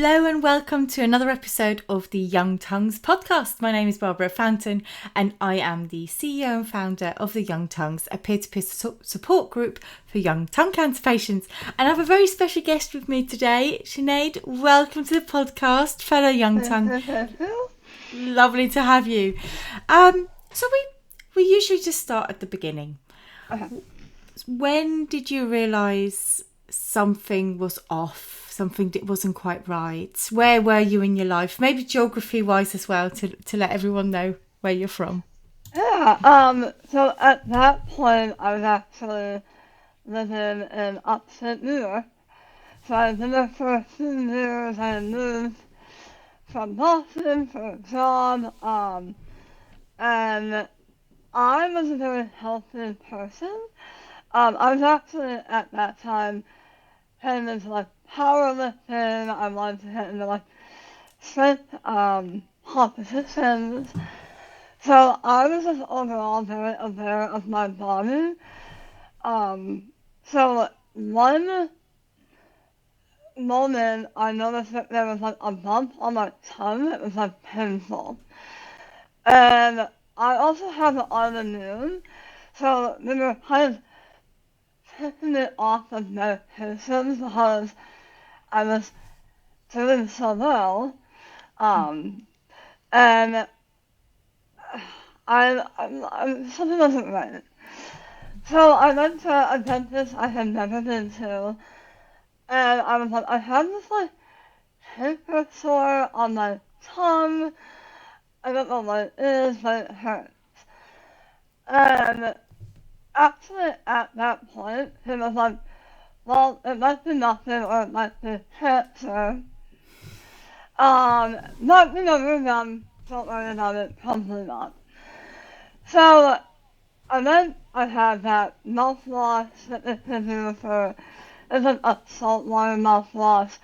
Hello and welcome to another episode of the Young Tongues podcast. My name is Barbara Fountain and I am the CEO and founder of the Young Tongues, a peer-to-peer support group for young tongue cancer patients. And I have a very special guest with me today. Sinead, welcome to the podcast, fellow Young Tongue. Lovely to have you. So we usually just start at the beginning. When did you realise something was off? Something that wasn't quite right? Where were you in your life? Maybe geography wise as well, to let everyone know where you're from. So at that point I was actually living in upstate New York. So I was in there for a few years. I had moved from Boston for a job. And I was a very healthy person. I was actually at that time heading into like powerlifting. I wanted to get into like strength competitions. So I was just overall very aware of my body. So one moment I noticed that there was like a bump on my tongue. It was like painful. And I also have an autoimmune. So they were kind of taking it off of medications because I was doing so well. And something wasn't right. So I went to a dentist I had never been to, and I was like, I have this like paper sore on my tongue. I don't know what it is, but it hurts. And actually, at that point, he was like, well, it might be nothing, or it might be cancer. Not, don't worry about it, probably not. So, and then I had that mouthwash that they can do for, it's like a saltwater mouthwash,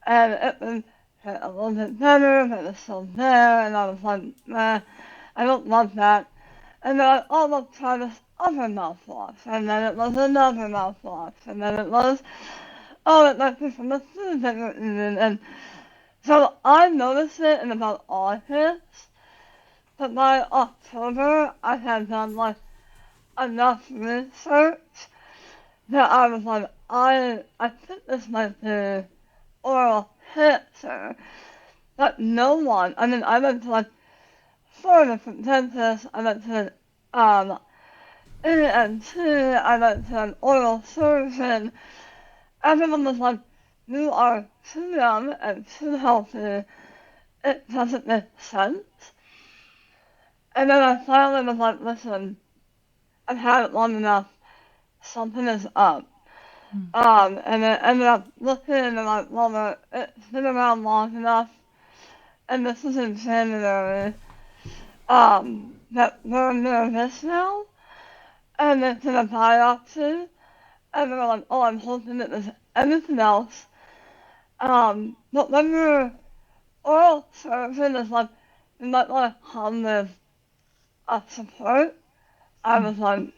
and it was a little bit better, but it was still there, and I was like, I don't love that. And then I, oh, look, try this other mouthwash, and then it was another mouthwash, and then it was, oh, it might be from the food that you're eating, and so I noticed it in about August, but by October, I had done like enough research that I was like, I think this might be oral cancer. But no one, I mean, I went to like 4 different dentists. I went to ENT, I went to an oral surgeon. Everyone was like, you are too young and too healthy. It doesn't make sense. And then I finally was like, listen, I've had it long enough. Something is up. And I ended up looking and I'm like, well, it's been around long enough. And this was in January. That we're nervous now. And it's in a biopsy. And they were like, oh, I'm hoping that there's anything else. But when your oral surgeon is like, you might want to come with a support, I was like,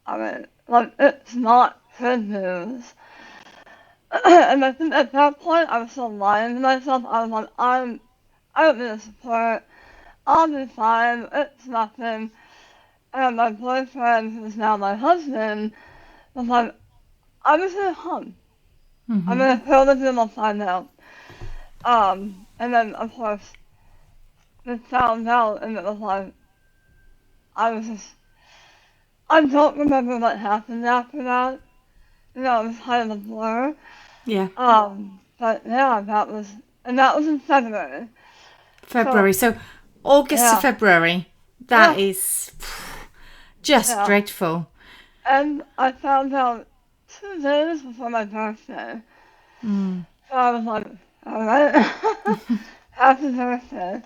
I mean, like, it's not good news. And I think at that point, I was still lying to myself. I was like, I don't need support. I'll be fine. It's nothing. And my boyfriend, who's now my husband, was like, I'm just gonna come. I'm gonna fill the room, I'll find out. And then, of course, we found out, and it was like, I don't remember what happened after that. It was kind of a blur. Yeah. But yeah, that was in February. So August to February. That is just dreadful. And I found out 2 days before my birthday. So I was like, alright, happy birthday.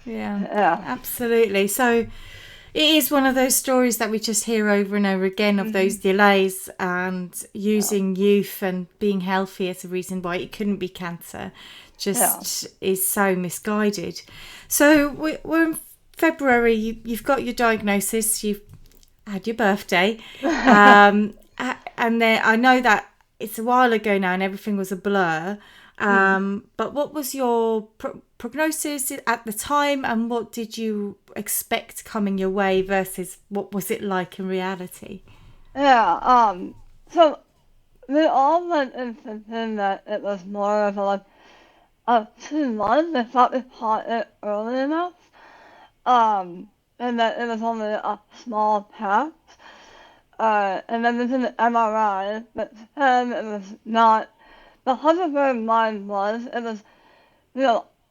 Yeah, absolutely. So it is one of those stories that we just hear over and over again of those delays and using youth and being healthy as a reason why it couldn't be cancer is so misguided. So we're in February, you've got your diagnosis, you've had your birthday, and then I know that it's a while ago now and everything was a blur. But what was your prognosis at the time, and what did you expect coming your way versus what was it like in reality? Yeah, so we all went in thinking that it was more of a 2 months. They thought we caught it early enough, and that it was only a small patch. And then there's an MRI, but then it was not. The Hunterberg mine was, it was,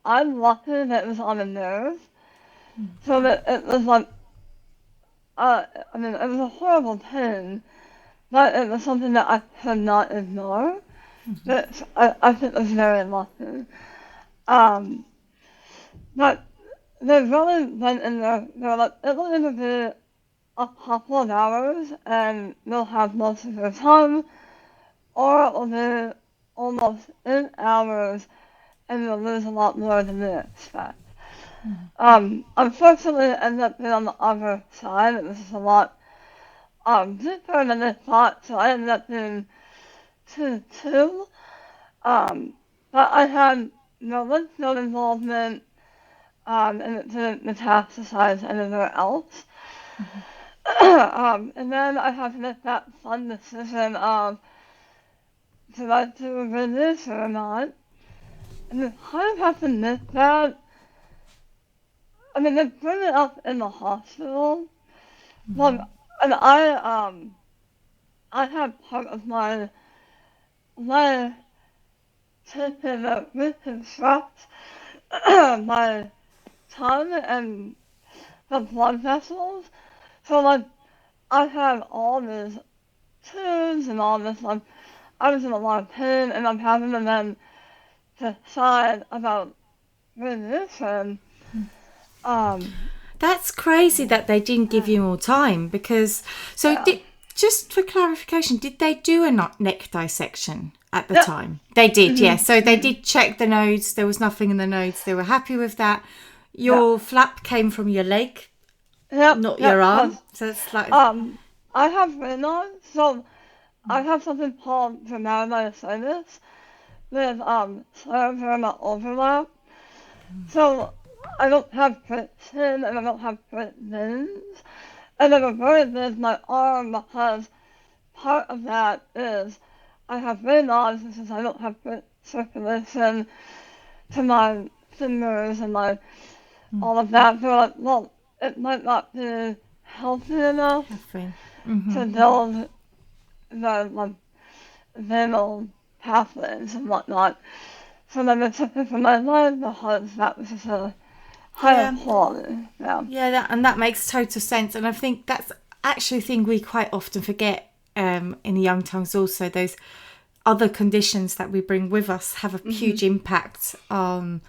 I'm lucky that it was on the nerve, so that it was I mean, it was a horrible pain, but it was something that I could not ignore, that I think was very lucky. Um, but they really went in there, they were like, it will either be a couple of hours and you'll have most of your time, or it will be almost 8 hours and you'll lose a lot more than you expect. Unfortunately, it ended up being on the other side. It was just a lot deeper than I thought, so I ended up being 2-2. But I had no lymph node involvement, and it didn't metastasize anywhere else. And then I had to make that fun decision of, should I do radiation or not? And you kind of have to make that. I mean, they bring it up in the hospital. Well, and I had part of my taking the reconstruct my tongue and the blood vessels. So I had all these tubes and all this I was in a lot of pain, and I'm having to then decide about radiation. That's crazy that they didn't give you more time, because just for clarification, did they do a neck dissection at the time? They did, yes. So they did check the nodes. There was nothing in the nodes. They were happy with that. Your flap came from your leg, not your arm. So it's like I have bnot, so I have something called dermatomyositis with scleroderma overlap. So I don't have great skin and I don't have great veins. And I'm worried with my arm because part of that is I have bnot because I don't have great circulation to my fingers and all of that. They're like, well, it might not be healthy enough to build the venal pathways and whatnot. So then they took it from my leg because that was just a higher quality. Yeah, that makes total sense. And I think that's actually a thing we quite often forget in the young tongues also. Those other conditions that we bring with us have a huge impact on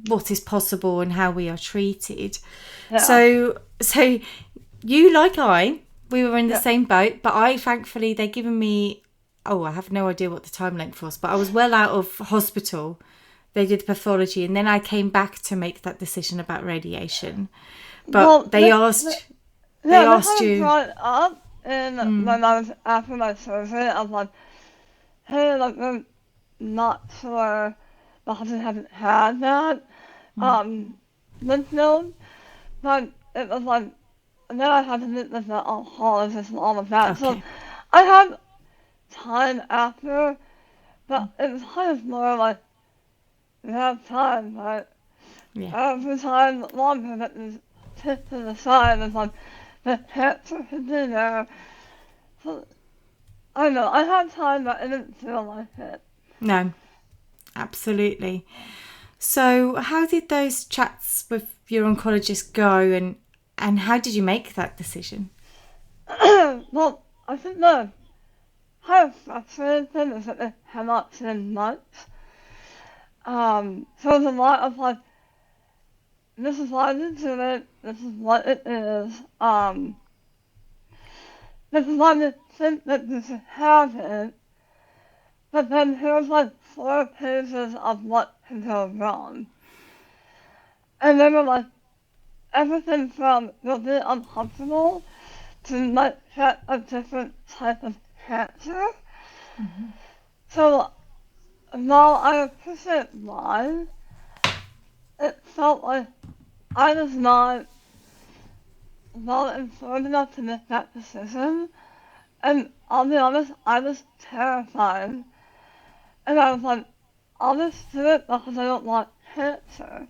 what is possible and how we are treated. So you, like we were in the same boat, but thankfully they'd given me, I have no idea what the time length was, but I was well out of hospital. They did pathology, and then I came back to make that decision about radiation. But they asked you. Brought up in when I was after my surgery, I was like, hey, we're not sure because we haven't had that lymph node, but it was like, and then I had to meet with the oncologist and all of that. Okay. So I had time after, but it was kind of more like, we have time, but every time longer that is put to the side is like, the cancer could be there. So, I don't know, I had time, but I didn't feel like it. No, absolutely. So how did those chats with your oncologist go, and how did you make that decision? Well, I think the kind of frustrating thing is that they cannot say much. So there's a lot of like, this is why we do it, this is what it is, this is why we think that you should have it, but then here's like 4 pages of what can go wrong. And they were like, everything from you'll be uncomfortable to might get a different type of cancer. So while I appreciate why, it felt like I was not well informed enough to make that decision. And I'll be honest, I was terrified. And I was like, I'll just do it because I don't want cancer.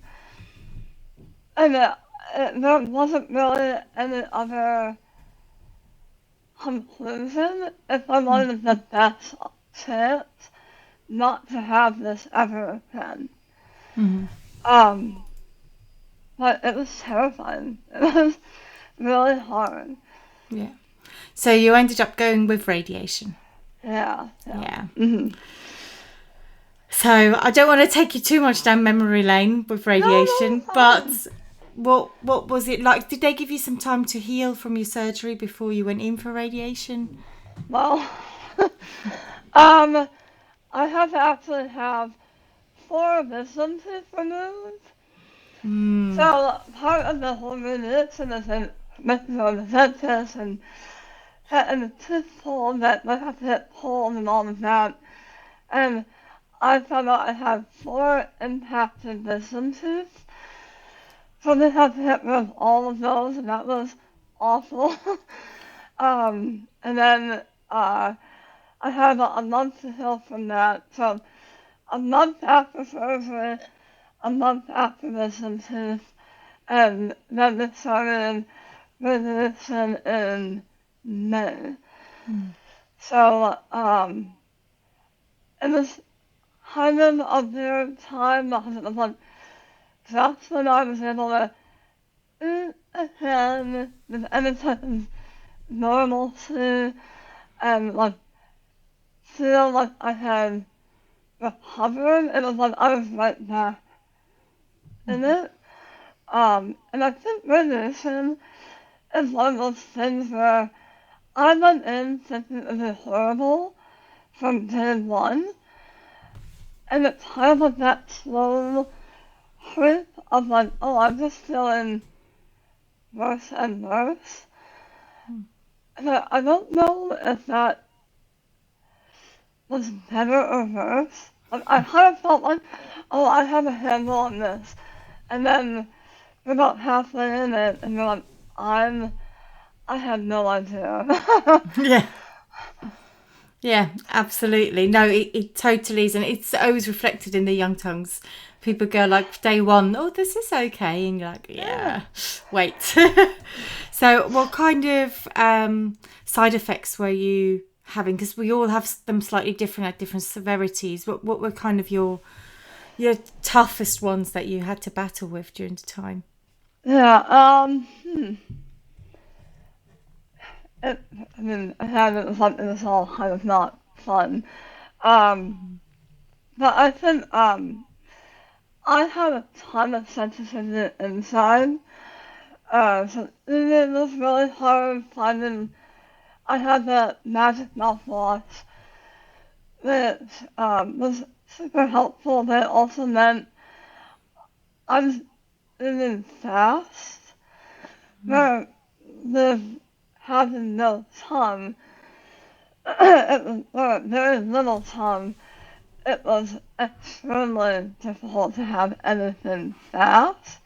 And there wasn't really any other conclusion if I wanted the best chance not to have this ever again. Mm-hmm. But it was terrifying. It was really hard. Yeah. So you ended up going with radiation. Yeah. Mm-hmm. So I don't want to take you too much down memory lane with radiation, but what was it like? Did they give you some time to heal from your surgery before you went in for radiation? Well, I had to actually have 4 wisdom teeth removed. So part of the whole radiation is making sure the dentist and getting the tooth pulled, that I have to get pulled and all of that. And I found out I had 4 impacted wisdom teeth. So they had to get rid of all of those, and that was awful. And then I had about a month to heal from that. So a month after surgery, a month after wisdom tooth, and then they started radiation in May. So it was kind of a weird time because it was like just when I was able to eat again with any type of normalcy and like feel like I had recovered. It was like I was right back in it. And I think radiation is one of those things where I went in thinking it would be horrible from day one. And it's kind of like that slow creep of like, oh, I'm just feeling worse and worse. And I don't know if that was better or worse. I kind of felt like, oh, I have a handle on this. And then we're about halfway in it, and you're like, I have no idea. Yeah. Yeah, absolutely. No, it totally is. And it's always reflected in the young tongues. People go like day one, oh, this is okay. And you're like, yeah. Wait. So what kind of side effects were you having? Because we all have them slightly different at different severities. What were kind of your toughest ones that you had to battle with during the time? Yeah, I mean, again, it was all kind of not fun. But I think, I had a ton of sensitivity inside. So it was really hard finding, I had that magic mouthwash, which, was super helpful, but it also meant I was eating fast, where with having no tongue, or very little tongue, it was extremely difficult to have anything fast.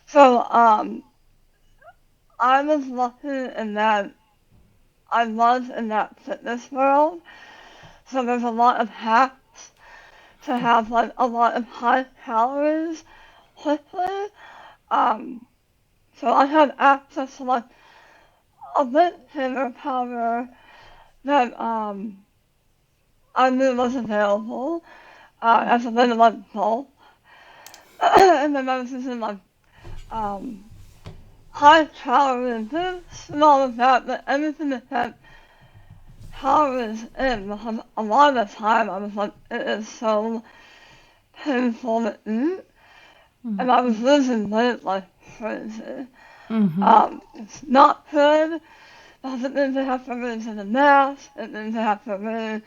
So, I was lucky in that I was in that fitness world, so there's a lot of hacks to have like a lot of high calories quickly. So I had access to like a bit thinner powder that I knew was available as a bit of like bulk. And then I was using like high calorie boosts and all of that, but anything that had calories in, because a lot of the time I was like, it is so painful to eat, and I was losing weight like crazy. It's not good, because it means I have to raise the mass, it means I have to raise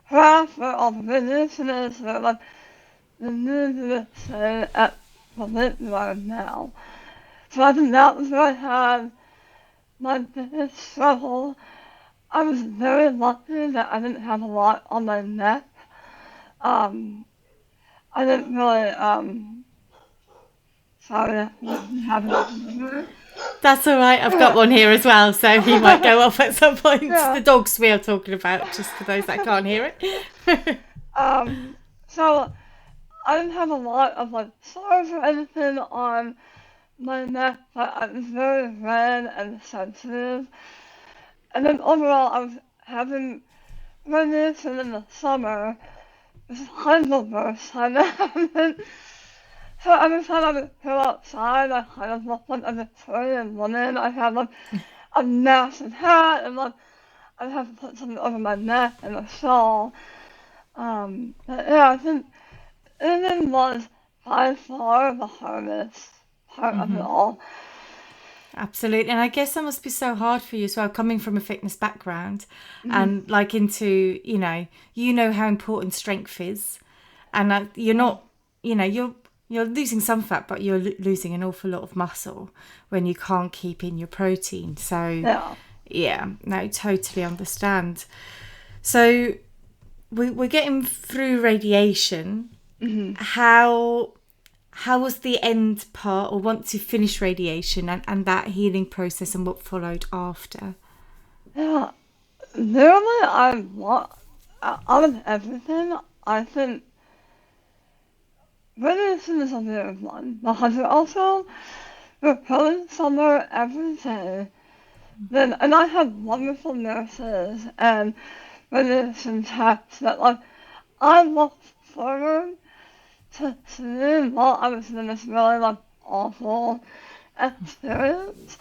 half where all the radiation is, so like, the need to stay at the weight you are now. So I think that was where I had my biggest struggle. I was very lucky that I didn't have a lot on my neck. I didn't really, sorry, have That's all right. I've got one here as well, so he might go off at some point. Yeah. The dogs we are talking about, just for those that can't hear it. So I didn't have a lot of like scars or anything on my neck, but I was very red and sensitive. And then overall, I was having radiation in the summer. This is kind of the worst time that happened. So every time I would go outside, I kind of looked like a Victorian woman. I had like a massive hat and like I'd have to put something over my neck and a shawl. But yeah, I think it was by far the hardest part of it all. Absolutely. And I guess that must be so hard for you as well, coming from a fitness background and like into, you know how important strength is. And you're not, you're losing some fat, but you're losing an awful lot of muscle when you can't keep in your protein. So, yeah, no, totally understand. So we're getting through radiation. How was the end part, or once you finished radiation and that healing process and what followed after? Yeah, literally, out of everything, I think radiation is a weird one because you're also going somewhere every day. Then, and I had wonderful nurses and radiation techs that like I looked forward to seeing while I was in this really like awful experience.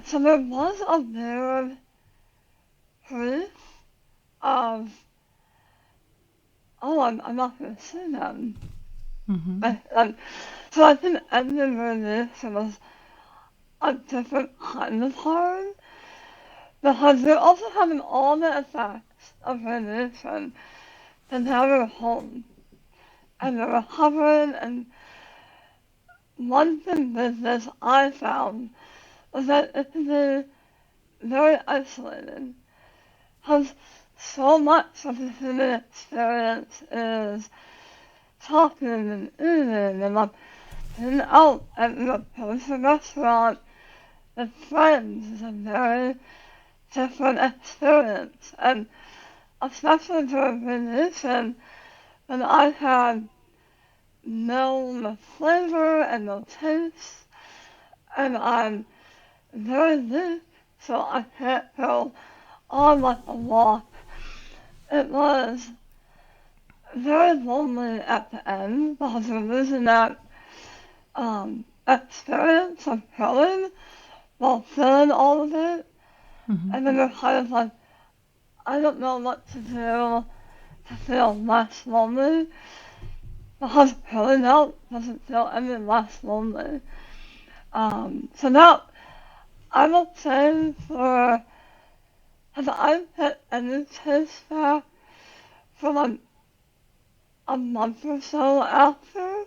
So there was a weird proof of, oh, I'm not going to see them. So I think ending radiation was a different kind of hard because you're also having all the effects of radiation and now you're home and you're recovering. And one thing with this I found was that it can be very isolating because so much of the human experience is talking and eating and like being out at the post restaurant with friends is a very different experience. And especially during radiation, when I had no flavor and no taste, and I'm very weak, so I can't go on like a walk. It was very lonely at the end because you're losing that experience of growing while feeling all of it. And then you're kind of like, I don't know what to do to feel less lonely because growing out doesn't feel any less lonely. So now I would say for, have I hit any taste back for like a month or so after?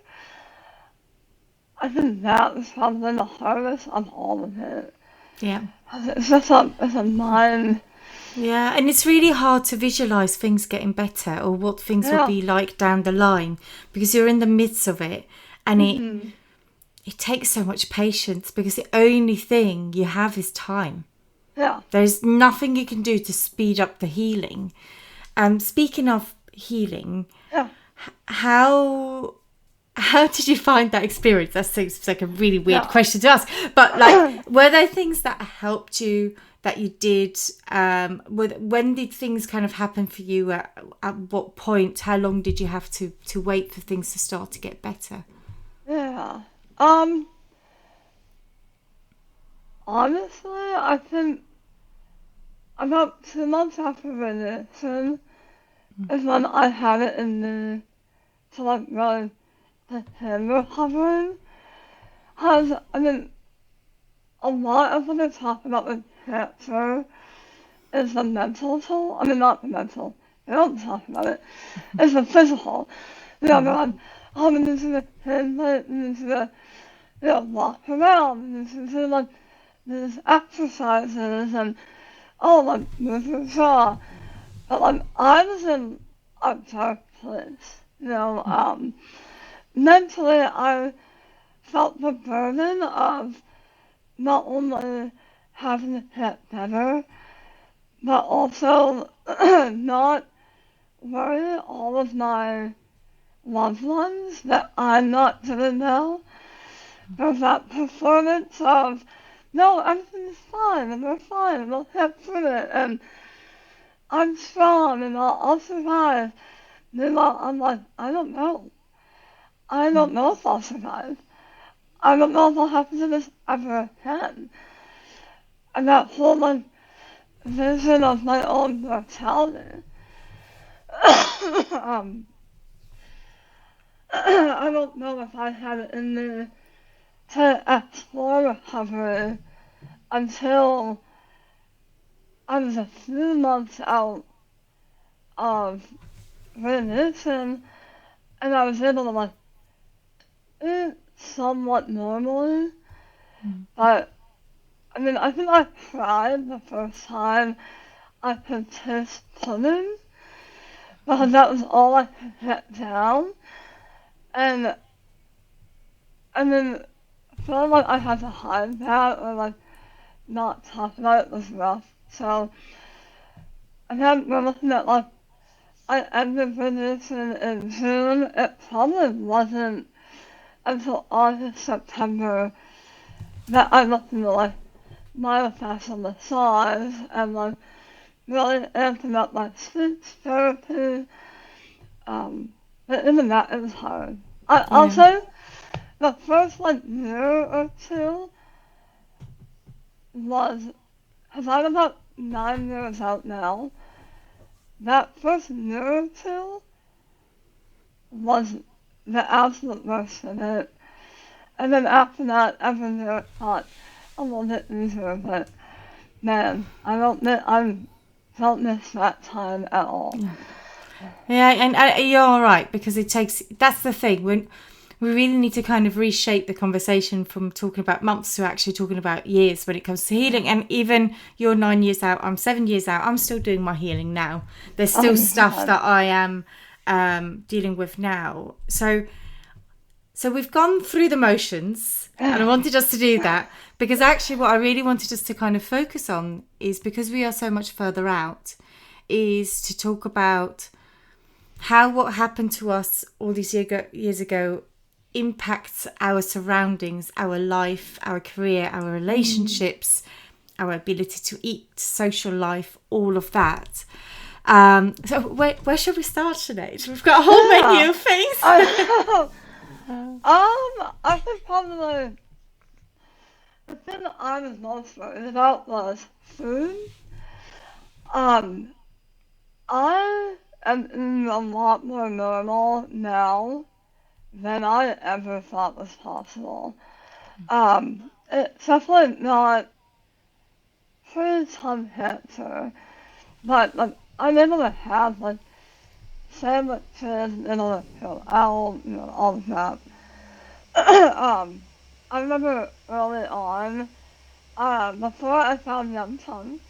I think that was probably the hardest of all of it. Yeah. It's just it's a mind. Yeah, and it's really hard to visualize things getting better or what things will be like down the line because you're in the midst of it, and it takes so much patience because the only thing you have is time. Yeah. There's nothing you can do to speed up the healing. Speaking of healing, how did you find that experience? That seems like a really weird question to ask, but like, were there things that helped you that you did? When did things kind of happen for you? At what point? How long did you have to wait for things to start to get better? Yeah. Honestly, I think about 2 months after radiation is when I had it in me to like really begin recovering. Because, I mean, a lot of what they talk about with cancer is the mental toll. I mean, not the mental. They don't talk about it. It's the physical. They're like, oh, we need to meditate, we need to, walk around, we need to do like these exercises and, oh, like move your jaw. But like, I was in a dark place. Mentally, I felt the burden of not only having to get better, but also not worry all of my loved ones that I'm not doing well. There's that performance of, no, everything's fine, and we're fine, and we'll get through it, and I'm strong, and I'll survive. Meanwhile, I'm like, I don't know. I don't know if I'll survive. I don't know if I'll have to do this ever again. And that whole, like, vision of my own mortality. I don't know if I had it in me to explore recovery until I was a few months out of remission, and I was able to, like, eat somewhat normally. But, I mean, I think I cried the first time I could taste pudding, because that was all I could get down. And, I mean, feeling like I had to hide that or, like, not talk about it was rough. So, again, we're looking at, like, I ended remission in June. It probably wasn't until August, September that I looked into, like, myofascial massage and, like, really amping up my speech therapy. But even that, it was hard. I'll say the first, like, year or two was, because I'm about 9 years out now, that first year or two was the absolute worst of it. And then after that, every year it got a little bit easier, but man, I don't miss that time at all. Yeah, and you're all right, because that's the thing, when we really need to kind of reshape the conversation from talking about months to actually talking about years when it comes to healing. And even you're 9 years out, I'm 7 years out, I'm still doing my healing now. There's still stuff that I am dealing with now. So we've gone through the motions, and I wanted us to do that because actually what I really wanted us to kind of focus on is, because we are so much further out, is to talk about how what happened to us all these years ago impacts our surroundings, our life, our career, our relationships, our ability to eat, social life, all of that. So where should we start, Sinead? We've got a whole menu of things. I think probably the thing that I was most worried about was food. I am eating a lot more normal now than I ever thought was possible. It's definitely not pre-tongue cancer, but like I'm able to have like sandwiches and able to fill out, all of that. I remember early on, before I found Young Tongues,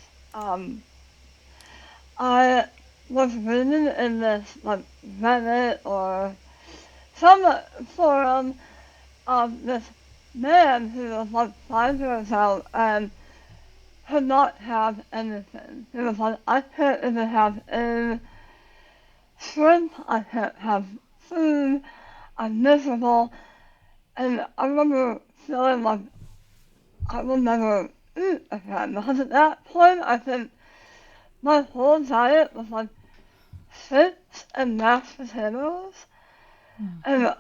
I was reading in this like Reddit or some forum of this man who was like 5 years old and could not have anything. He was like, I can't even have any shrimp, I can't have food, I'm miserable. And I remember feeling like I will never eat again, because at that point I think my whole diet was like chips and mashed potatoes. And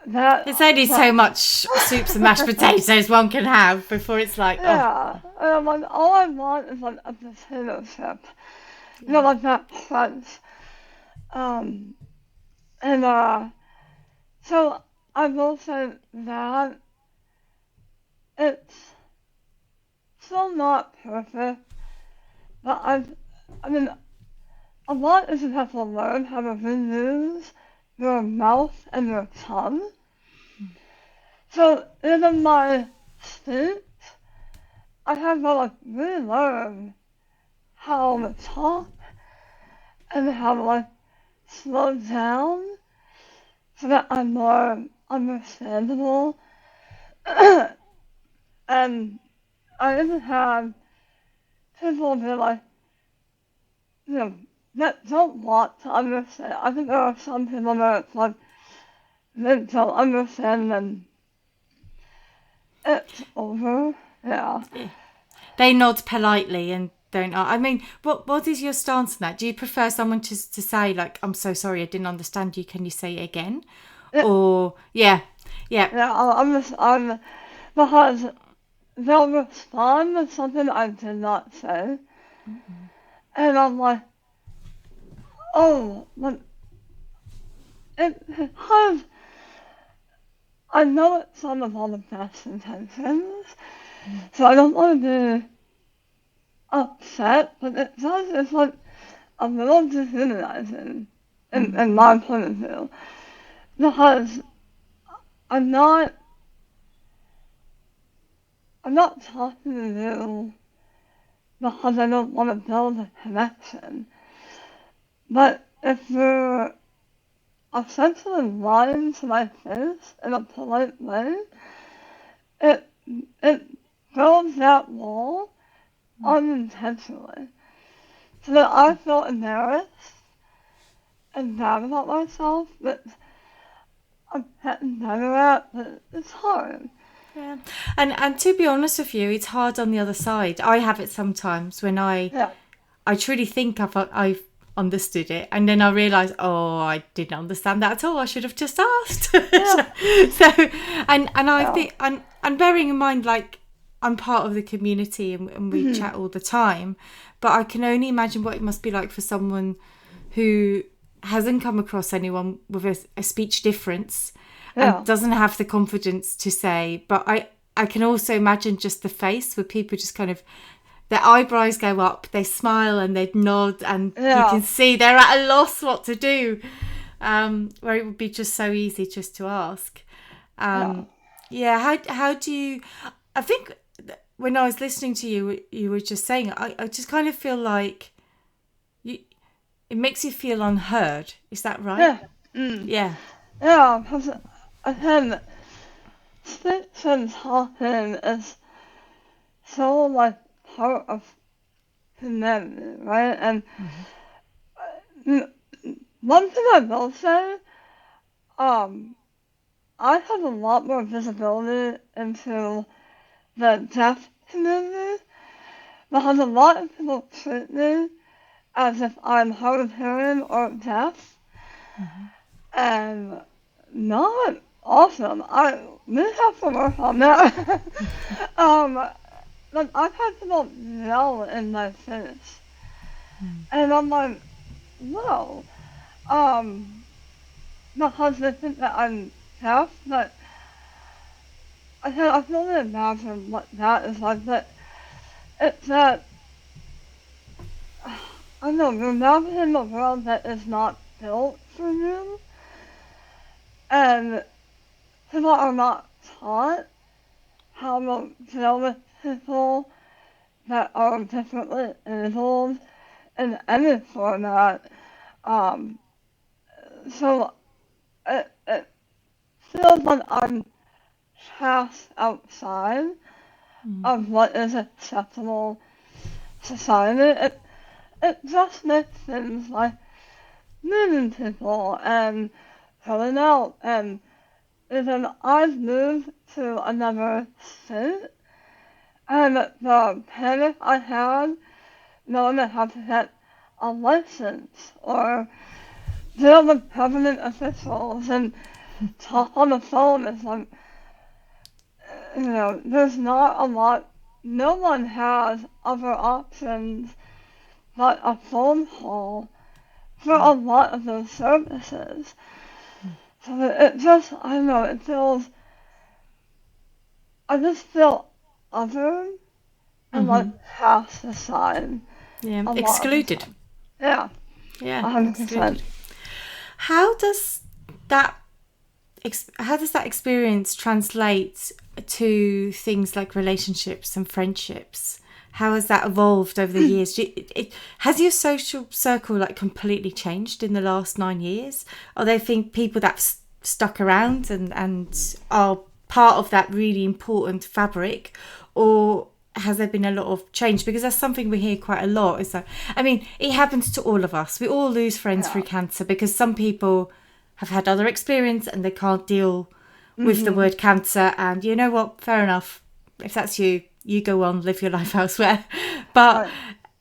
that There's only so much soups and mashed potatoes one can have before it's like, yeah. And I'm like, all I want is like a potato chip. Like that crunch. So I will say that it's still not perfect, but I mean, a lot is you have to learn how to reuse your mouth and your tongue. So even my speech, I have to like relearn how to talk and how to like slow down so that I'm more understandable. And I even have people be like, you know, that don't want to understand. I think there are some people that it's like, they don't understand and it's over. Yeah. They nod politely and don't. I mean, what is your stance on that? Do you prefer someone to say like, "I'm so sorry, I didn't understand you. Can you say it again?" Yeah, Or yeah, yeah, I'm, because they'll respond with something I did not say. And I'm like, oh, but because I know it's not with all the best intentions, so I don't want to be upset, but it's like a little dehumanizing in my point of view. Because I'm not, I'm not talking to you because I don't want to build a connection. But if you're essentially lying to my face in a polite way, it it builds that wall unintentionally. So that I feel embarrassed and bad about myself, but I'm getting better at, but it's hard. yeah. And to be honest with you, it's hard on the other side. I have it sometimes when Yeah, I truly think I've understood it, and then I realise, oh, I didn't understand that at all. I should have just asked. yeah, So, and I yeah. think, and bearing in mind, like I'm part of the community and we Mhm. chat all the time, but I can only imagine what it must be like for someone who hasn't come across anyone with a speech difference and Yeah, doesn't have the confidence to say. But I can also imagine just the face where people just kind of, their eyebrows go up, they smile and they nod, and you yeah, can see they're at a loss what to do. Where it would be just so easy just to ask. yeah. Yeah, how do you? I think when I was listening to you, you were just saying, I just kind of feel like you. It makes you feel unheard. Is that right? Yeah. Mm. Yeah. Yeah, because again, speech and talking is so like part of humanity, right? And mm, one thing I will say, um, I have a lot more visibility into the deaf community because a lot of people treat me as if I'm hard of hearing or deaf, and not awesome. We have to work on that. um, like I've had people yell in my face, and I'm like, no, um, because they think that I'm deaf, but I can only imagine what that is like. But it's that I don't know, you're navigating a world that is not built for you, and people are not taught how to deal with people that are differently enabled in any format. Um, so it feels like I'm cast outside of what is acceptable society. It just makes things like meeting people and going out, and even I've moved to another state, and the panic I had knowing I had to get a license or deal with government officials and talk on the phone is like, there's not a lot, no one has other options but a phone call for a lot of those services. So it just, I don't know, it feels, I just feel other and like cast aside Yeah. a lot of the Excluded. time. Yeah, Yeah. 100%. Excluded. How does that how does that experience translate to things like relationships and friendships? How has that evolved over the years? Has your social circle like completely changed in the last 9 years? Are there people that have stuck around and are part of that really important fabric, or has there been a lot of change? Because that's something we hear quite a lot. Is that, I mean, it happens to all of us. We all lose friends through cancer because some people have had other experience and they can't deal with the word cancer. And you know what? Fair enough. If that's you, you go on, live your life elsewhere. But,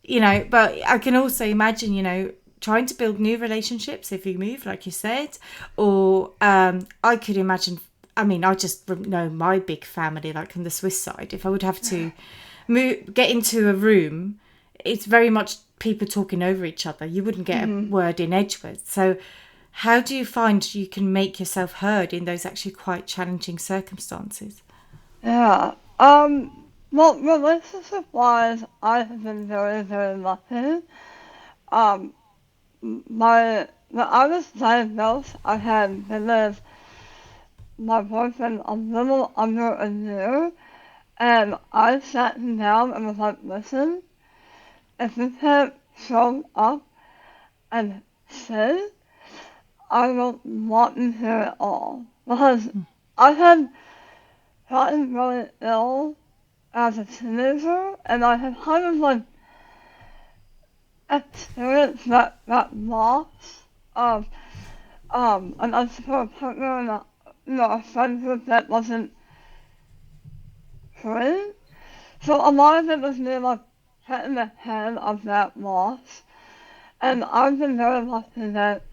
but I can also imagine, trying to build new relationships if you move, like you said, or I could imagine, I just know my big family, like on the Swiss side, if I would have to get into a room, it's very much people talking over each other. You wouldn't get a word in edgewords. So how do you find you can make yourself heard in those actually quite challenging circumstances? Yeah. Well, relationship-wise, I have been very, very lucky. When I was diagnosed, I had been with my boyfriend a little under a year, and I sat him down and was like, listen, if you can't show up and say, I don't want to hear it all. Because I had gotten really ill as a teenager, and I had kind of like experienced that loss of an unsupported partner and a friendship that wasn't free. So a lot of it was me like getting ahead of that loss. And I've been very lucky that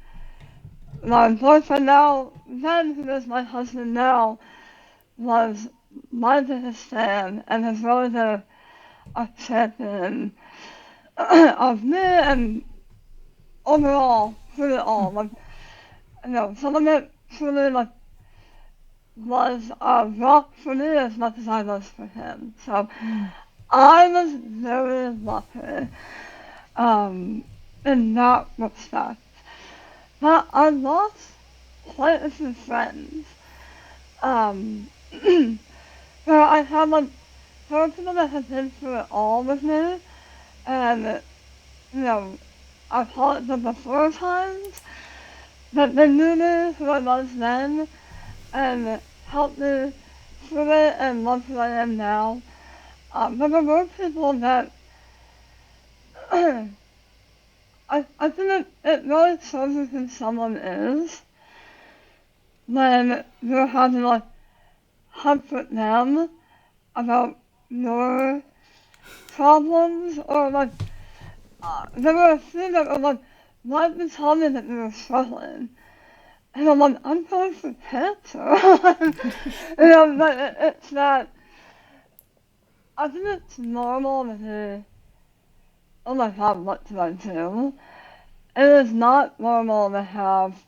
my boyfriend now, then who is my husband now, was my biggest fan and has really been a champion of me and overall, through it all. Like, some of it truly like was a rock for me as much as I was for him. So I was very lucky in that respect. But I lost quite a few friends. Where I had like, there were people that had been through it all with me, and I've talked to them before times, but they knew me who I was then, and helped me through it and love who I am now. But there were people that I think it really shows you who someone is when you're having like comfort them about your problems, or like there were a few that were like, why did you tell me that you were struggling? And I'm like, I'm going for cancer. But it's that, I think it's normal to say, oh my god, what did I do? It is not normal to have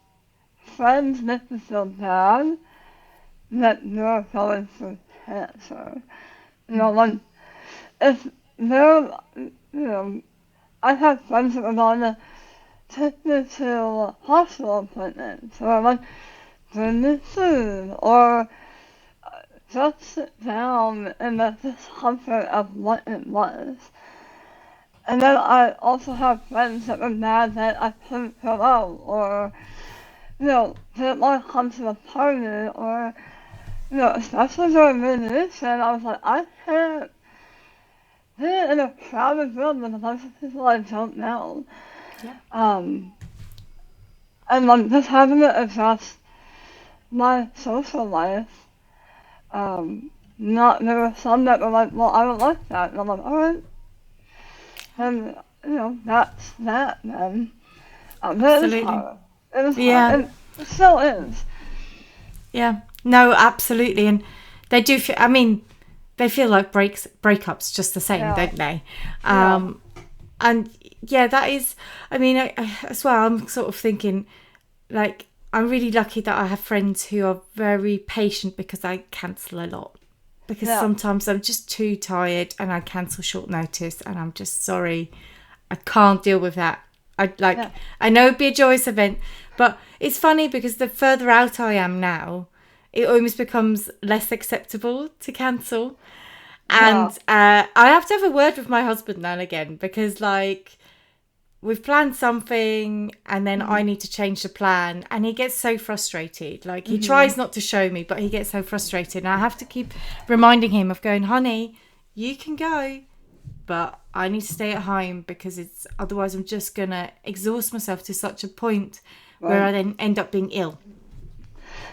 friends make you feel bad that you're going through cancer. Like, if they're, I have friends that are going to take me to hospital appointments, or like, bring me food, or just sit down in the discomfort of what it was. And then I also have friends that were mad that I couldn't go out, or, didn't want to come to a party, or, especially during radiation, I was like, I can't be in a crowded room with a bunch of people I don't know. Yeah. And like, just having to adjust my social life, there were some that were like, well, I don't like that, and I'm like, alright. And, that's that, then. Absolutely. It was Yeah. hard. And it still is. Yeah. No, absolutely. And they do feel, they feel like breakups just the same, don't they? And yeah, that is, I as well, I'm sort of thinking, like, I'm really lucky that I have friends who are very patient because I cancel a lot. Because sometimes I'm just too tired and I cancel short notice and I'm just sorry. I can't deal with that. I know it'd be a joyous event, but it's funny because the further out I am now, it almost becomes less acceptable to cancel. And I have to have a word with my husband now and again, because like we've planned something and then I need to change the plan, and he gets so frustrated. Like he tries not to show me, but he gets so frustrated, and I have to keep reminding him of going, honey, you can go, but I need to stay at home, because otherwise I'm just gonna exhaust myself to such a point where I then end up being ill.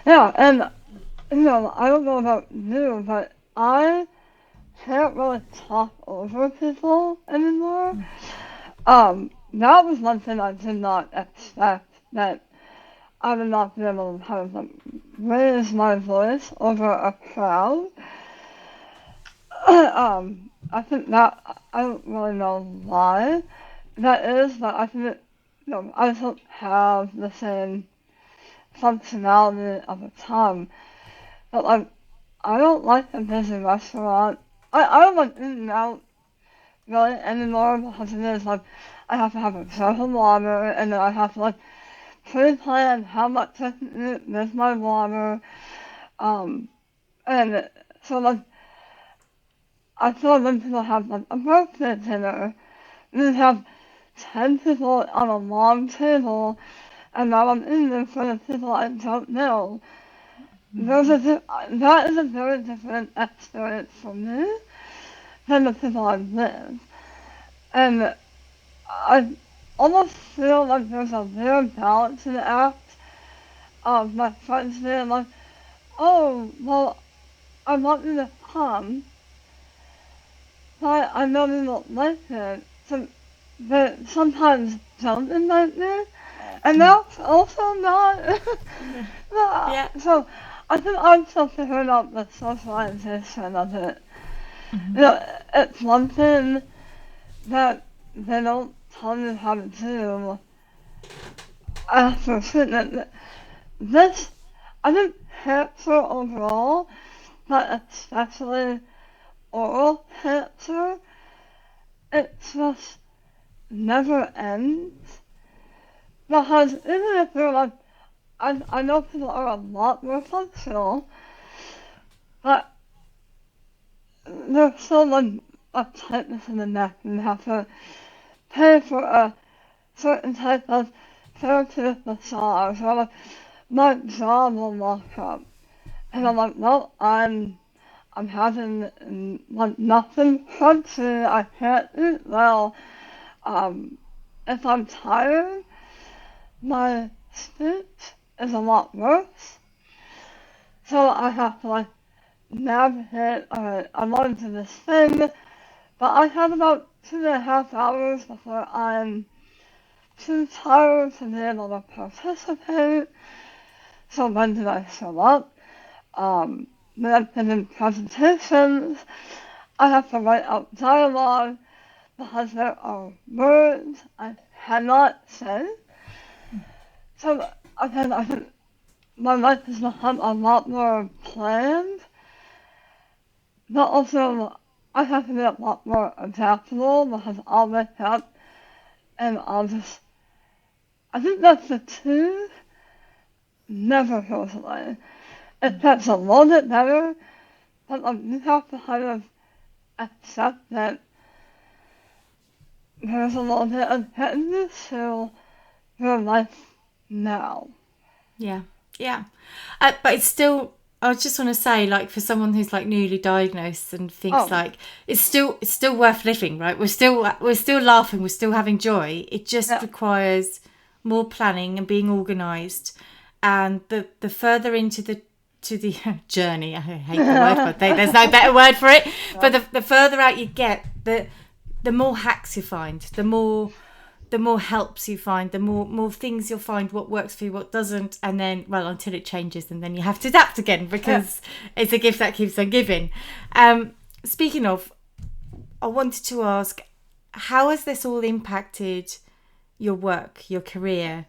Yeah, and I don't know about you, but I can't really talk over people anymore. That was one thing I did not expect, that I would not be able to kind of like raise my voice over a crowd. I think that I don't really know why that is, but I think I just don't have the same functionality of a tongue. But like, I don't like a busy restaurant. I don't like eating out really anymore, because it is like I have to have a glass of water, and then I have to like pre-plan how much I can eat with my water. And so like I feel like when people have like a birthday dinner, you have 10 people on a long table, and now I'm in there for the people I don't know. That is a very different experience for me than the people I'm with. And I almost feel like there's a weird balance in the act of my friends being like, oh, well, I want you to come, but I know you don't like it. So they sometimes don't invite me, and that's also not. Yeah. So I think I'm still figuring out the socialization of it. It's one thing that they don't tell you how to do after treatment. This, I think cancer overall, but especially oral cancer, it just never ends. Because even if you're like, I know people are a lot more functional, but there's still like a tightness in the neck, and you have to pay for a certain type of therapeutic massage, or like my jaw will lock up. And I'm like, no, I'm having like nothing crunchy, I can't eat well. If I'm tired, my speech is a lot worse. So I have to like navigate, alright, I'm on to this thing, but I have about 2.5 hours before I'm too tired to be able to participate. So when did I show up? When I've been in presentations, I have to write out dialogue because there are words I cannot say. So again, I think my life has become a lot more planned, but also I have to be a lot more adaptable, because I'll wake up and I think that's the truth, never goes away. It gets a little bit better, but like, you have to kind of accept that there's a little bit of getting used to your life now. Yeah. But it's still, I just want to say, like, for someone who's like newly diagnosed and thinks like it's still worth living, right? We're still laughing, we're still having joy. It just requires more planning and being organised, and the further into the journey. I hate the word, but there's no better word for it. But the further out you get, the more hacks you find, the more helps you find, the more things you'll find, what works for you, what doesn't, and then, well, until it changes, and then you have to adapt again, because it's a gift that keeps on giving. Speaking of, I wanted to ask, how has this all impacted your work, your career?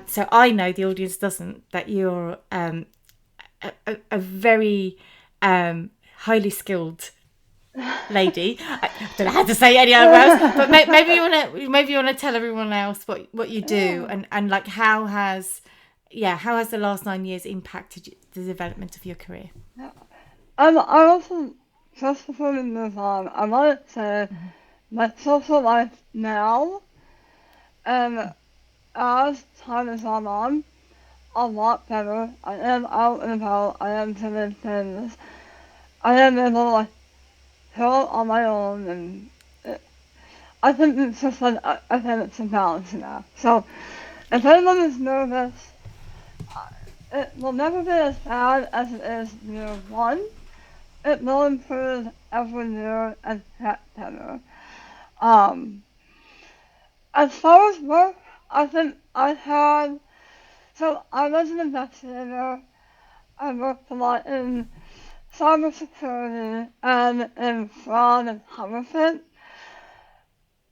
So I know the audience doesn't, that you're a very highly skilled lady. I don't know how to say any other else, but maybe you want to tell everyone else what you do, and like how has the last 9 years impacted the development of your career? I also just before we move on, I want to say my social life now, and as time has gone on, a lot better. I am out and about. I am doing things. I am able to like go on my own, and I think it's just like I think it's a balance now. So if anyone is nervous, it will never be as bad as it is year one. It will improve every year and get better. Um, as far as work, I think I had. So I was an investigator. I worked a lot in cybersecurity and in fraud and counterfeit.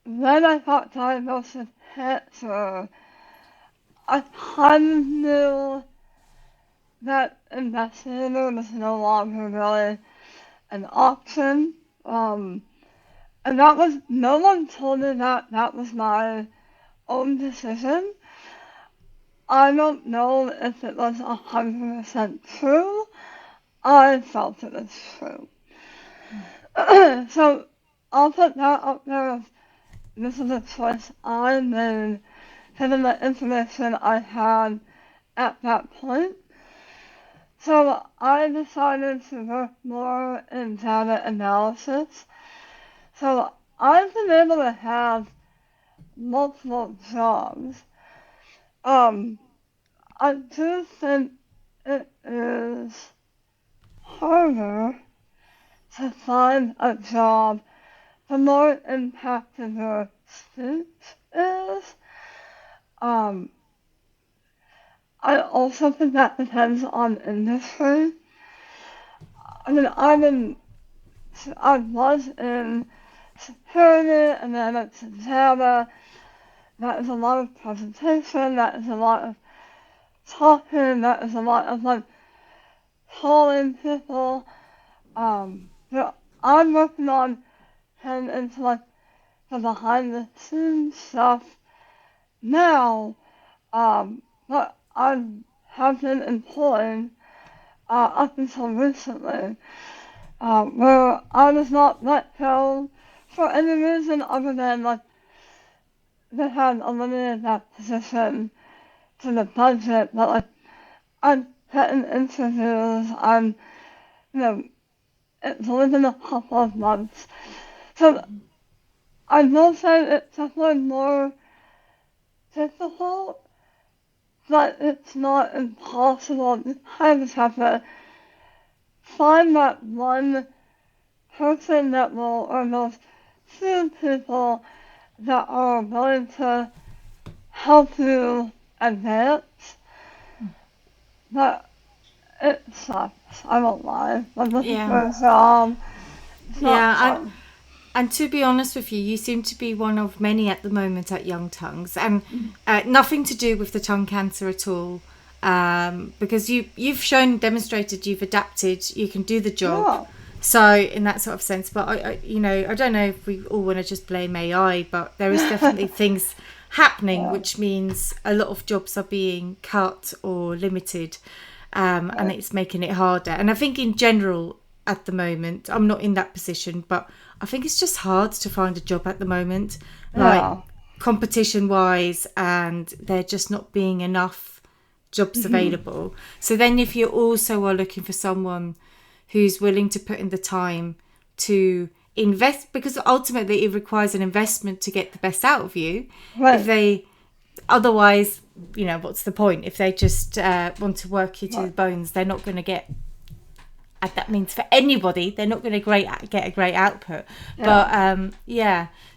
Then I got diagnosed with cancer. I kind of knew that investigator was no longer really an option. And that was, no one told me that that was my own decision. I don't know if it was 100% true. I felt it was true. So I'll put that up there. This is a choice I made, given the information I had at that point. So I decided to work more in data analysis. So I've been able to have multiple jobs. I do think it is harder to find a job the more impacted your speech is. I also think that depends on industry. I mean, I was in security, and then I went to Java. That is a lot of presentation, that is a lot of talking, that is a lot of like calling people. But I'm working on getting into like the behind the scenes stuff now. But I have been employed up until recently, where I was not let go for any reason other than like they had eliminated that position to the budget. But like I'm getting interviews, you know, it's only been a couple of months. So I will say it's definitely more difficult, but it's not impossible. You kind of have to find that one person that will, or those few people that are willing to help you advance. But it sucks. I won't lie. I'm looking for a job. It's not fun. And to be honest with you, you seem to be one of many at the moment at Young Tongues, and nothing to do with the tongue cancer at all, because you've demonstrated you've adapted, you can do the job. Yeah. So in that sort of sense, but I don't know if we all want to just blame AI, but there is definitely things happening, which means a lot of jobs are being cut or limited, and it's making it harder. And I think in general at the moment, I'm not in that position, but I think it's just hard to find a job at the moment, like competition wise, and there just not being enough jobs available. So then if you also are looking for someone who's willing to put in the time to invest, because ultimately it requires an investment to get the best out of you. Right. Otherwise, what's the point? If they just want to work you to the bones, they're not going to get, that means for anybody, they're not going to get a great output. But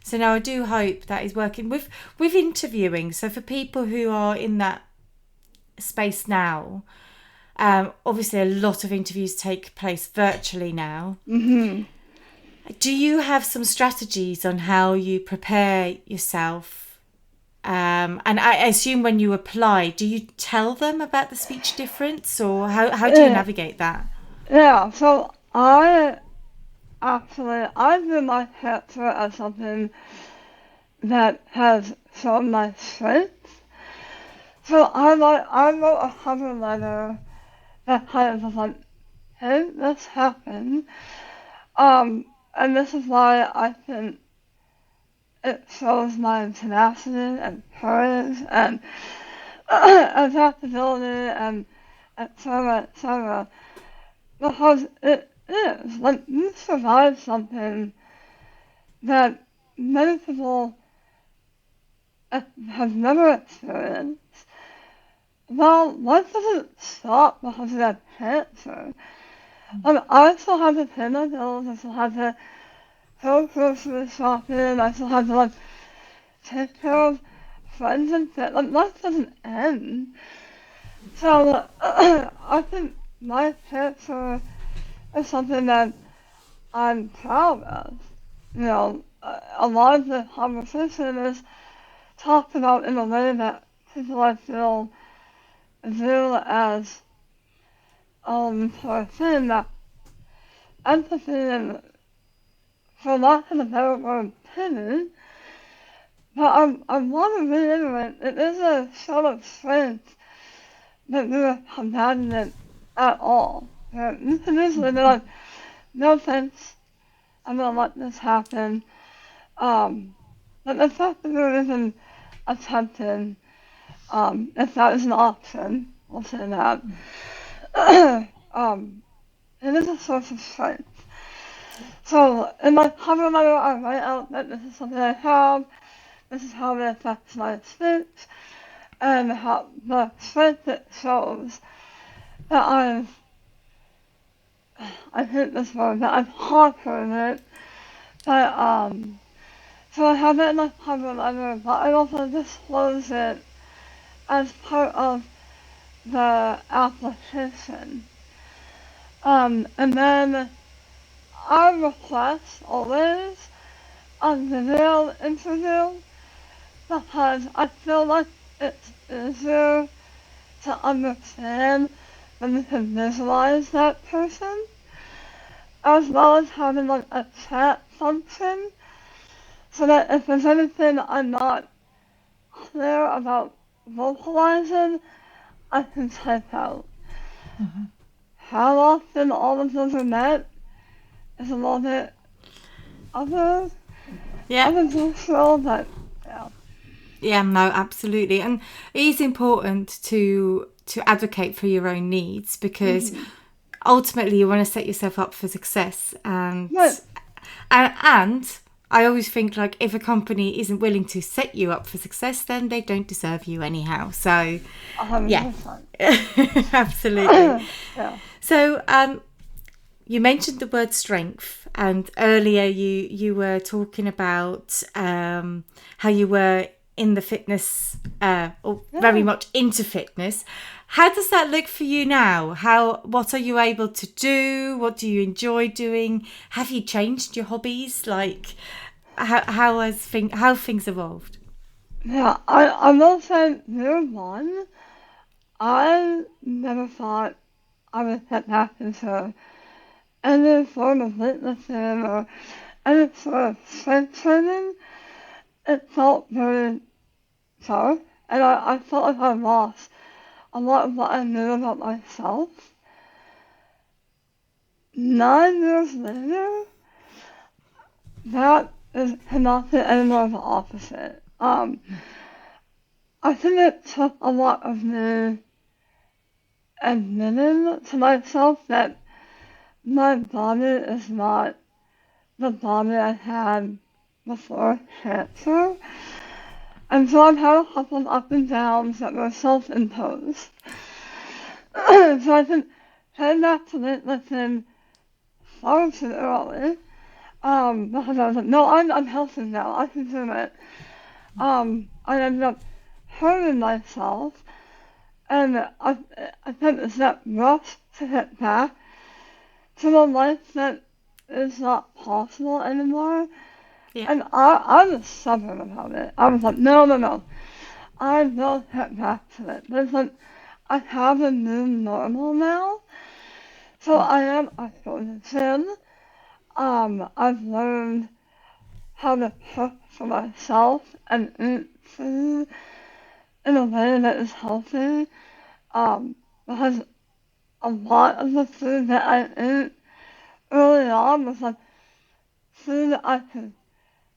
so now I do hope that is working with interviewing. So for people who are in that space now, obviously a lot of interviews take place virtually now. Do you have some strategies on how you prepare yourself? And I assume when you apply, do you tell them about the speech difference, or how do you navigate that? Yeah, so I view my cancer as something that has shown my strength. So I wrote a cover letter that kind of was like, hey, this happened. And this is why I think it shows my tenacity and courage and adaptability and etc. etc. Because it is like you survive something that many people have never experienced. Well, life doesn't stop because of that cancer. I still have to pay my bills. I still have to go grocery shopping. I still have to like take care of friends and family. Like life doesn't end. So I think my cancer is something that I'm proud of. You know, a lot of the conversation is talked about in a way that people I feel view as for a thing that empathy and, for lack of a better word, pity. But I want to reiterate, it is a show of strength that we are compassionate at all. You can easily be like, no thanks, I'm gonna let this happen. But the fact that we're even attempting, if that is an option, we'll say that, it is a source of strength. So in my cover letter, I write out that this is something I have, this is how it affects my speech, and how the strength it shows that I hate this word, that I've conquered it. But, so I have it in my cover letter, but I also disclose it as part of the application. And then I request always a video interview because I feel like it's easier to understand when you can visualize that person, as well as having like a chat function, so that if there's anything I'm not clear about vocalizing, I can type out. Mm-hmm. How often all of those are met is a little bit other Yeah. unusual, but yeah. Yeah, no, absolutely. And it is important to advocate for your own needs because Mm-hmm. ultimately you want to set yourself up for success But and I always think like if a company isn't willing to set you up for success, then they don't deserve you anyhow. So yeah. 100%. Absolutely. Yeah. So you mentioned the word strength, and earlier you were talking about how you were in the fitness, or very Yeah. much into fitness. How does that look for you now? What are you able to do? What do you enjoy doing? Have you changed your hobbies? Like, how things evolved? Yeah, I will say, year one, I never thought I would get back into any form of weightlifting or any sort of strength training. It felt very dark, and I felt like I lost a lot of what I knew about myself. 9 years later, that is cannot be any more of the opposite. I think it took a lot of me admitting to myself that my body is not the body I had before cancer. And so I've had a couple of up and downs that were self-imposed. So I think heading back to weightlifting far too early. Because I was like, no, I'm healthy now. I can do it. I ended up hurting myself, and I think it's that rush to get back to a life that is not possible anymore. Yeah. And I was stubborn about it. I was like, no, no, no. I will get back to it. But it's like, I have a new normal now. So I go to the gym. I've learned how to cook for myself and eat food in a way that is healthy. Because a lot of the food that I ate early on was like food that I could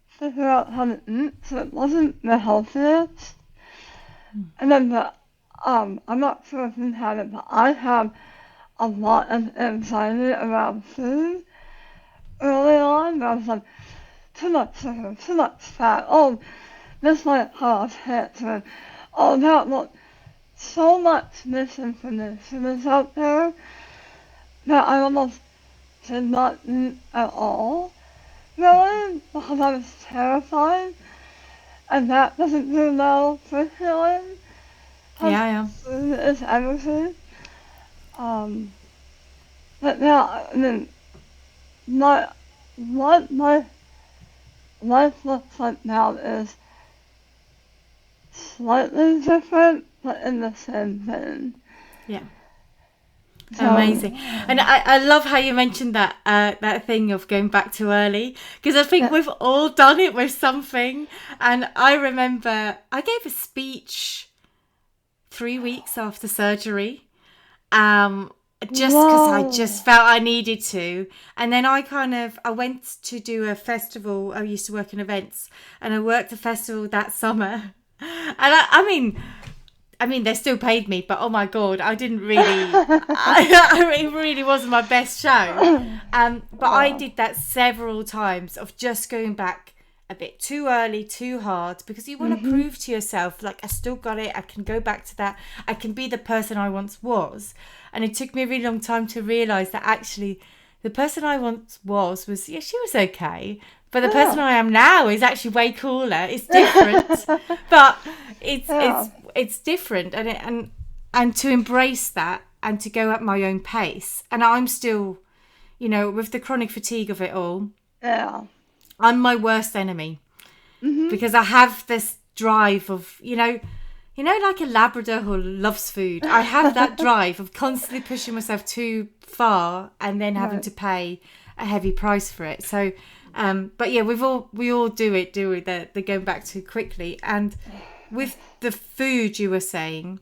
figure out how to eat, so it wasn't the healthiest. And then I'm not sure if you have it, but I have a lot of anxiety around food early on. I was like, too much sugar, too much fat. Oh, this might cause cancer. Oh, that look. So much misinformation is out there that I almost did not eat at all, really, because I was terrified, and that doesn't do well for healing, because Yeah, food is everything. But yeah, I mean, my, what my life looks like now is slightly different, but in the same thing. yeah. So, Amazing. And I love how you mentioned that that thing of going back too early, because I think yeah. we've all done it with something. And I remember I gave a speech 3 weeks after surgery, just because I Whoa. just felt I needed to. And then I went to do a festival. I used to work in events, and I worked a festival that summer. And I mean, they still paid me, but oh my God, I didn't really, it really wasn't my best show. But I Oh, did that several times of just going back a bit too early, too hard, because you want to mhm. prove to yourself, like, I still got it. I can go back to that. I can be the person I once was. And it took me a really long time to realize that actually the person I once was, yeah, she was okay. But the person Yeah. I am now is actually way cooler. It's different, but it's Yeah. it's it's different, and to embrace that and to go at my own pace. And I'm still, with the chronic fatigue of it all, Yeah. I'm my worst enemy, Mhm. because I have this drive of, like a Labrador who loves food. I have that drive of constantly pushing myself too far and then having Right. to pay a heavy price for it. So, but yeah, we all do it, do we? The going back too quickly. And with the food you were saying,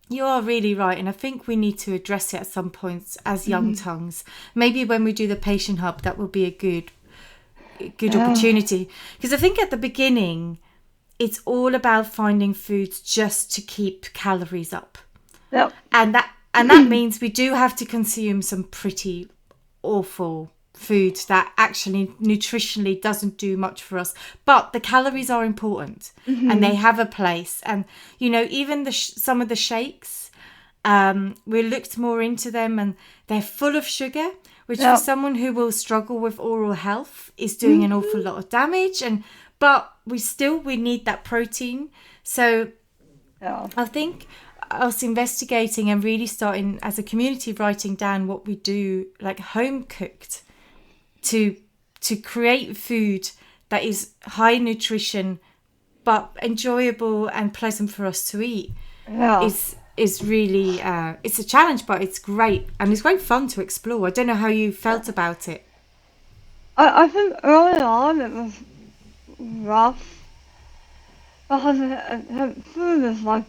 you are really right, and I think we need to address it at some points as young Mhm. tongues. Maybe when we do the patient hub, that will be a good Yeah. opportunity, because I think at the beginning it's all about finding foods just to keep calories up. Yep. And that means we do have to consume some pretty awful food that actually nutritionally doesn't do much for us, but the calories are important and they Mhm. have a place. And even some of the shakes, we looked more into them, and they're full of sugar, which for Yep. someone who will struggle with oral health is doing an awful Mhm. lot of damage. But we need that protein. So Yeah. I think us investigating and really starting as a community writing down what we do, like home cooked, to create food that is high nutrition but enjoyable and pleasant for us to eat, Yeah. is really it's a challenge, but it's great, and it's great fun to explore. I don't know how you felt about it. I think early on it was rough because food is like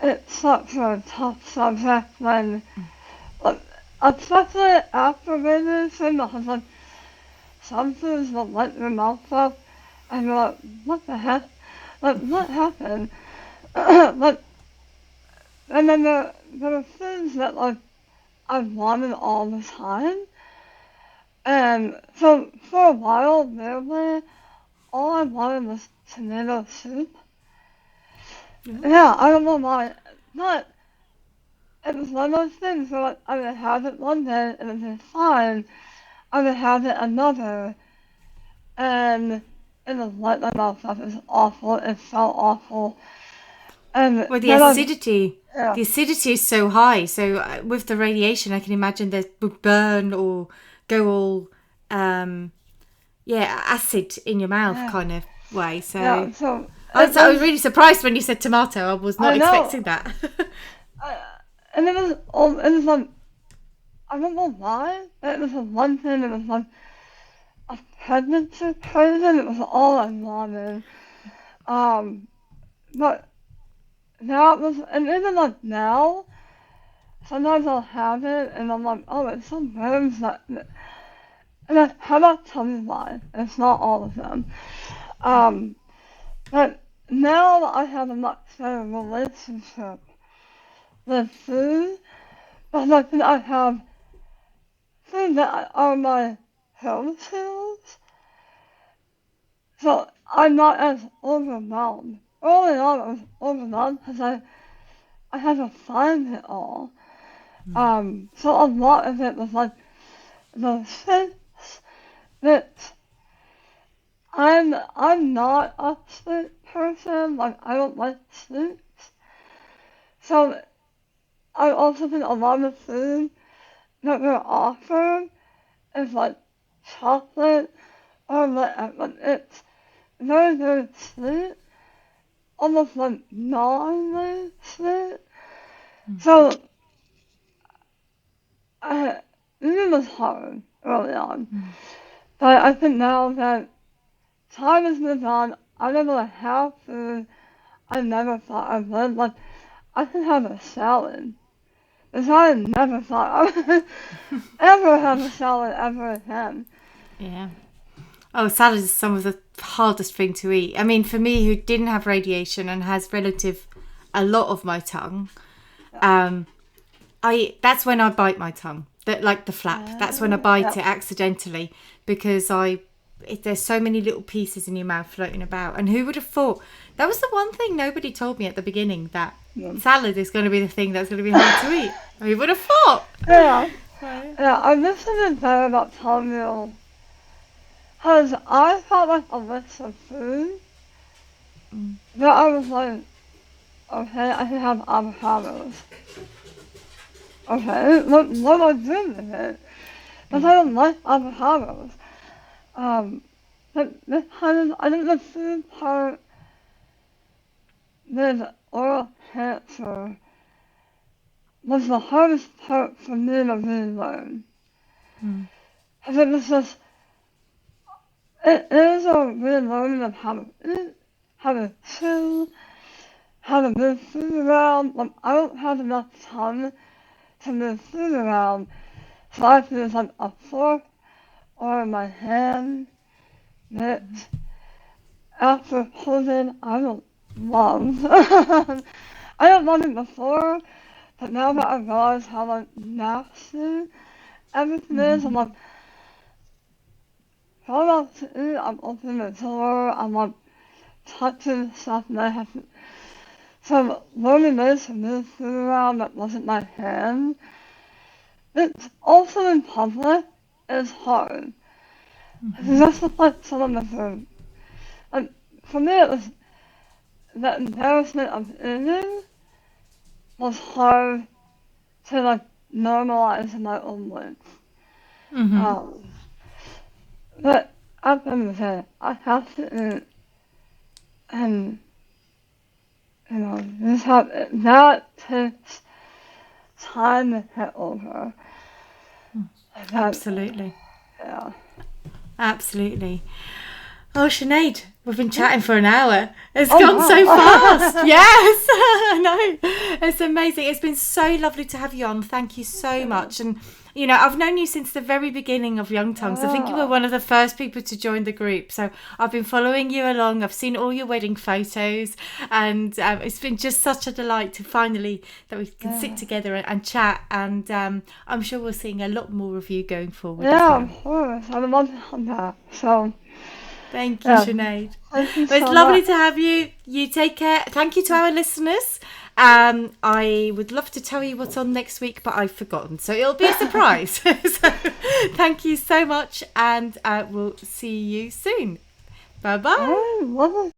it's such a tough subject when, like, especially after radiation, because like some foods will light your mouth up and you're like, what the heck? Like, what happened? Like, and then there were foods that like I wanted all the time. And so for a while, literally, all I wanted was tomato soup. Yeah, I don't know why. Not, it was one of those things where like, I would have it one day and it was fine. I would have it another, and it was like my mouth up. It was awful. It felt awful. And Well, then yeah, the acidity is so high. So with the radiation, I can imagine that would burn or go all, acid in your mouth yeah, kind of way. So yeah. So I was really surprised when you said tomato. I was not I know. expecting that. I, and it was like, I don't know why. It was like one thing. It was like a pregnancy craving. It was all I wanted. Um, but now it was, and even like now, sometimes I'll have it, and I'm like, oh, it's some worms that, and I have a tummy line. It's not all of them. But now I have a much better relationship with food, but I think I have food that are my home skills, so I'm not as overwhelmed. Early on, I was overwhelmed because I had to find it all. So a lot of it was like the sense that I'm not a sweet person. Like I don't like sweets. So I also think a lot of food that we're offered is like chocolate or whatever. It's very, very sweet, almost like gnawingly sweet. So it was hard early on. But I think now that time has moved on, I'm able to have food I never thought I would. Like, I can have a salad. Because I never thought I would ever have a salad ever again. Yeah. Oh, salad is some of the hardest thing to eat. I mean, for me, who didn't have radiation and has a lot of my tongue, that's when I bite my tongue. That like the flap. That's when I bite it accidentally because there's so many little pieces in your mouth floating about. And who would have thought? That was the one thing nobody told me at the beginning, that salad is going to be the thing that's going to be hard to eat. Who would have thought? Yeah. Yeah, I wish I did better about telling you. Because I felt like a list of food that I was like, okay, I can have avocados. Okay, what do I do with it? Because I don't like avocados. But this kind of, I think the food part with oral cancer was the hardest part for me to really learn. Because it was just, it is a really learning of how to eat, how to chew, how to move food around. Like, I don't have enough time to move food around, so I have to use like a fork or my hand that after COVID I don't love. I don't love it before, but now that I realize how like nasty everything is, I'm like, if I'm about to eat, I'm opening the door, I'm like touching stuff and I have to. So learning ways to move food around that wasn't my hand. It's also in public is hard. It's just like some of the food. And for me it was the embarrassment of eating was hard to like normalize in my own words. But at the end of the day, I have to eat, and you know, that takes time to get over. Absolutely. Yeah. Absolutely. Oh, Sinead, we've been chatting for an hour. It's gone so fast. Yes, I know. It's amazing. It's been so lovely to have you on. Thank you so much. And, you know, I've known you since the very beginning of Young Tongues. I think you were one of the first people to join the group. So I've been following you along. I've seen all your wedding photos. And it's been just such a delight to finally that we can sit together and chat. And I'm sure we're seeing a lot more of you going forward. Yeah, of course. I would love to have that. So... Thank you, Sinead. It's lovely to have you. You take care. Thank you to our listeners. I would love to tell you what's on next week, but I've forgotten. So it'll be a surprise. So thank you so much, and we'll see you soon. Bye-bye.